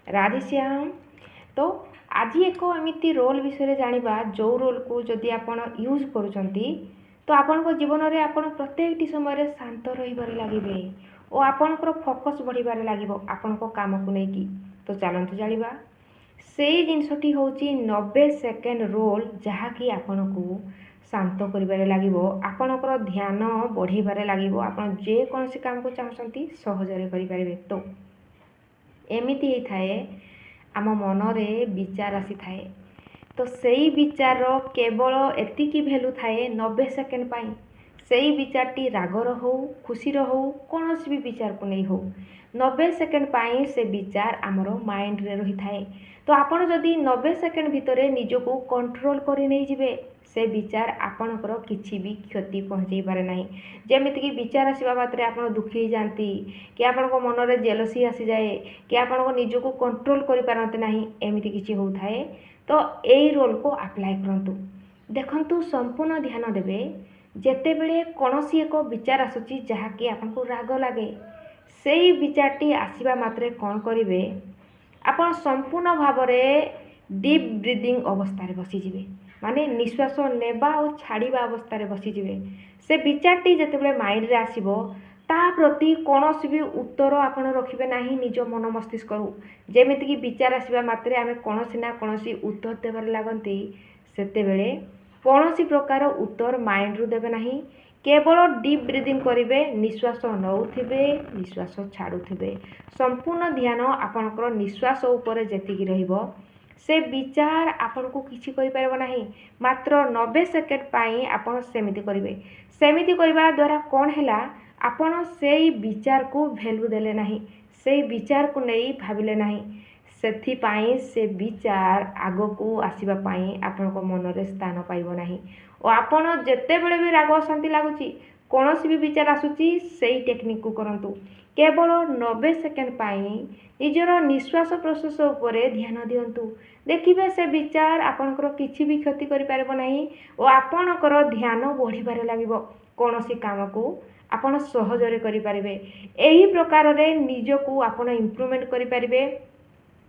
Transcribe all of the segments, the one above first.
राधेश्याम। तो आज एक एमती रोल विषय जानिबा जो रोल को जदि आपण यूज करूचंती तो आपण जीवन में आपण प्रत्येक समय शांत रहिबार लागिबे और आपणकर फोकस बढ़िबार लागिबो आपण काम को लेकी। तो चलतु जानिबा से जिनसटी होची 90 सेकेंड रोल जहाँकि आपण को शांत करिबार लागिबो आपणकर ध्यान बढ़िबार लागिबो आपण जे कोनसी काम को चाहछंती सहजरे करि परिबे। तो एमिति ही थाए आम मनरे विचार आसी थाए तो सेई विचार केवल एतिकी भैल्यू थाए 90 सेकेंड पाई सेई विचारटी रागर हो खुशीर हो कौन भी विचार को नहीं हो 90 सेकेंड पाई से विचार आमर माइंड रे रही थाए। तो आपण जदि 90 सेकेंड भितर निजको कंट्रोल करि नै जिवे से विचार आपणकर किछि भी क्षति पहुँचे पारे नाही। जेमिति कि विचार आसवा मात्रे आपण दुखी हो जाती कि आपण मन में जेलसी आसी जाए कि आपण निजको कंट्रोल करि पारंते नाही एमिति किछि हो थाए। तो यही रोल को अप्लाई करंतु देखंतु संपूर्ण ध्यान देवे जेते बेले कोनोसी एक विचार आसुची जहाँकि आपन को राग लगे सेई विचारटी आसीबा मात्रे कौन करिवे आपण संपूर्ण भाव में डीप ब्रीदिंग अवस्था बसी जिवे माने निश्वास नेबा और छाड़िबा अवस्था बसी जिवे। से विचारटी जेतेबेले माइंड रे आसीबो ता प्रति कौनसी भी उत्तर आपण रखिबे नाही निज मन मस्तिष्क करू जेमिति कि विचार आसीबा मात्रे आमे कौनसी ना कौनसी उत्तर देबार लागंती सेतेबेले कौनसी प्रकार उत्तर माइंड रु देबे नाही केवल डीप ब्रीदिंग करिवे निश्वास नौथिबे निश्वास छाड़ुथिबे संपूर्ण ध्यान आपणकर निश्वास ऊपर जेतिकी रहिबो से विचार आपण को किछि करि परबो नाही। मात्र 90 सेकेंड पाई आपण सेमिति करिवे सेमिति करबा द्वारा कोन हैला आपण सेई विचार को वैल्यू देले नाही सेई विचार को नहीं भाबिले नाही सेथि पाई से विचार आगो को आसीबा पाई आपण को मन रे स्थान पाइबो नाही और आपण जेते बेले भी राग अशांति लागुची कोनोसी भी विचार आसुची सेई टेक्निक को करंतु केवल 90 सेकेंड पाई निजर निश्वास प्रश्वास उपरे ध्यान दियंतु देखिबे से विचार आपणकर किछि भी क्षति करि पारबो नाही और आपणकर ध्यान बढ़िबारे लागिबो कोनोसी काम को आपण सहजरे करि पारिबे। एही प्रकार रे निजको आपण इम्प्रूवमेंट करि पारिबे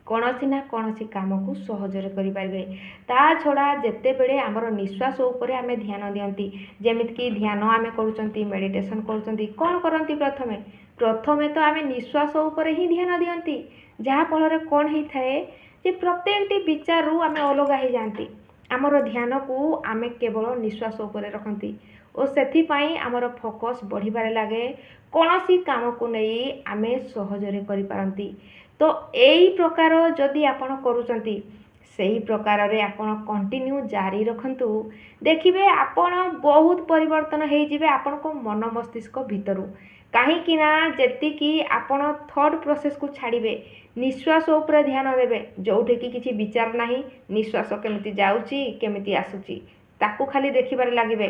कौनसी ना कौनसी काम को सहजरे करि पारिबे। ता छड़ा जेते बेले हमर निश्वास ऊपर आमे ध्यान दियंती जेमिति कि ध्यान आमे करूचंती मेडिटेशन करूचंती कोन करंती प्रथमे तो आमे निश्वास ऊपर ही ध्यान दियंती जहाँ फल कौन ही थाए जे प्रत्येकटी विचार रु आमे अलग हो जाती आमर ध्यान को आमे केवल निश्वास ऊपर रखती और सेथि पाई आमर फोकस बढ़िबारे लागे कौनसी काम को नहीं आमे सहजरे करि पारंती। तो यही प्रकार जदि आपण करूचंती सही प्रकार रे आपण कंटिन्यू जारी रखंतु देखिबे आपण बहुत परिवर्तन हो जिवे आपण को मन मस्तिष्क भितरु कहीं ना जेति कि आपण थॉट प्रोसेस को छाड़िबे निश्वास ऊपर ध्यान देबे जोठे कि किछि विचार नाही निश्वास केमिति जाउची केमिति आसुची ताकू खाली देखिबार लागिबे।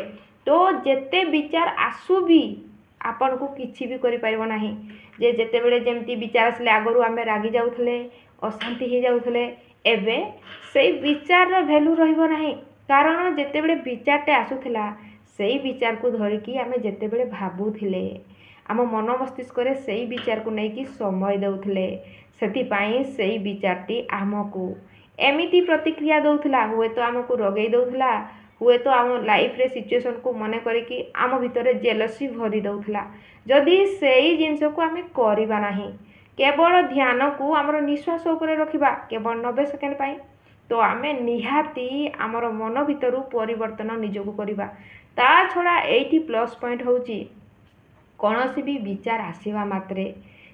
तो जेते विचार आसु भी आपण को किछि भी करि परिबो नाही जे जेते बेले जेमती विचार आसले आगरु आमे रागी जाउथले अशांति हो जाउथले एबे सेई विचार रो वैल्यू रहिबो नाही कारण जेते बेले विचारटे आसुथला सेई विचार को धरिकी आमे जेते बेले भाबुथिले आम मन मस्तिष्क रे सेई विचार को नहीं कि समय देउथले सेति पाई सेई विचारटी आमको एमिति प्रतिक्रिया दउथला हुए तो आमको रगेई दउथला हुए तो आम लाइफ रे सिचुएशन को मन करिकी आम भितर जेलसी भरी दउथला जदि सेई जिंस को आमे करिबा नाही केवल ध्यान को आमर निश्वास ऊपर रखिबा केवल 90 सेकेंड पाई तो आमे निहाती आमर मन भितरु परिवर्तन निजको करिबा। ता छड़ा एठी प्लस पॉइंट होची कौनसी भी विचार आसीबा मात्रे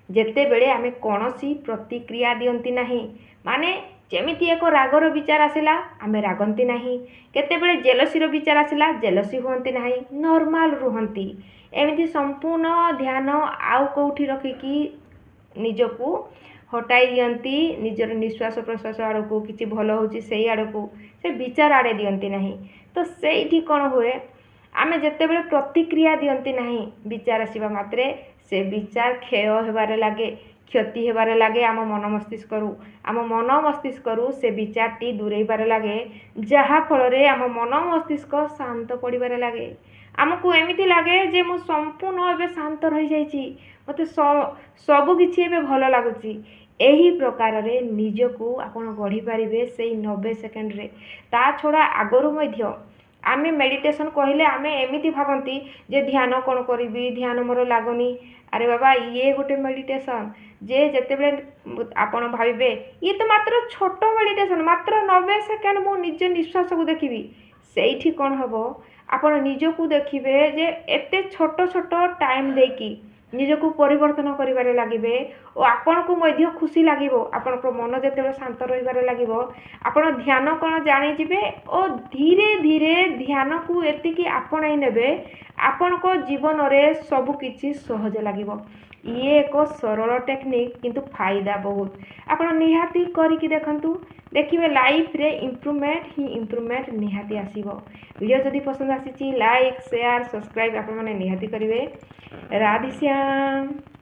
जेते बेले आमे कौनसी प्रतिक्रिया दियंती नाही माने जेमिति एक रागर विचार आसिला आमे रागंती नाही केते बेले जेलसी विचार आसिला जेलसी हुअंती नाही नॉर्मल रुहंती एमिति संपूर्ण ध्यान आउ कोठी रखिकी निजको हटाई दियंती निजर निश्वास प्रश्वास आड़ को किछि भल होची सेई आड़ को से विचार आड़े दियंती नाही। तो सेठी कोन हुए आमे जेते बेले प्रतिक्रिया दियंती नाही विचार आसीबा मात्रे से विचार क्षय हेबारे लागे क्षति हेबारे लागे आम मन मस्तिष्क से विचारटी दूरे बारे लगे जहाँ फल आम मन मस्तिष्क शांत पड़े लगे आमको एमती लगे जे मु संपूर्ण एवं शांत रही जाइए मत सबकि भल लगुच ଏହି ପ୍ରକାରରେ ନିଜକୁ ଆପଣ ଗଢ଼ିପାରିବେ ସେଇ 90 ସେକେଣ୍ଡରେ। ତା ଛଡ଼ା ଆଗରୁ ମଧ୍ୟ ଆମେ ମେଡ଼ିଟେସନ୍ କହିଲେ ଆମେ ଏମିତି ଭାବନ୍ତି ଯେ ଧ୍ୟାନ କ'ଣ କରିବି, ଧ୍ୟାନ ମୋର ଲାଗୁନି। ଆରେ ବାବା, ଇଏ ଗୋଟେ ମେଡ଼ିଟେସନ୍। ଯେ ଯେତେବେଳେ ଆପଣ ଭାବିବେ ଇଏ ତ ମାତ୍ର ଛୋଟ ମେଡ଼ିଟେସନ୍, ମାତ୍ର 90 ସେକେଣ୍ଡ ମୁଁ ନିଜ ନିଶ୍ୱାସକୁ ଦେଖିବି, ସେଇଠି କ'ଣ ହେବ, ଆପଣ ନିଜକୁ ଦେଖିବେ ଯେ ଏତେ ଛୋଟ ଛୋଟ ଟାଇମ୍ ଦେଇକି ନିଜକୁ ପରିବର୍ତ୍ତନ କରିବାରେ ଲାଗିବେ ଓ ଆପଣଙ୍କୁ ମଧ୍ୟ ଖୁସି ଲାଗିବ। ଆପଣଙ୍କ ମନ ଯେତେବେଳେ ଶାନ୍ତ ରହିବାରେ ଲାଗିବ, ଆପଣ ଧ୍ୟାନ କ'ଣ ଜାଣିଯିବେ ଓ ଧୀରେ ଧୀରେ ଧ୍ୟାନକୁ ଏତିକି ଆପଣେଇ ନେବେ, ଆପଣଙ୍କ ଜୀବନରେ ସବୁକିଛି ସହଜ ଲାଗିବ। ଇଏ ଏକ ସରଳ ଟେକ୍ନିକ୍, କିନ୍ତୁ ଫାଇଦା ବହୁତ। ଆପଣ ନିହାତି କରିକି ଦେଖନ୍ତୁ, ଦେଖିବେ ଲାଇଫ୍ରେ ଇମ୍ପ୍ରୁଭମେଣ୍ଟ ନିହାତି ଆସିବ। ଭିଡ଼ିଓ ଯଦି ପସନ୍ଦ ଆସିଛି, ଲାଇକ୍, ସେୟାର, ସବସ୍କ୍ରାଇବ୍ ଆପଣମାନେ ନିହାତି କରିବେ। ରାଧେଶ୍ୟାମ।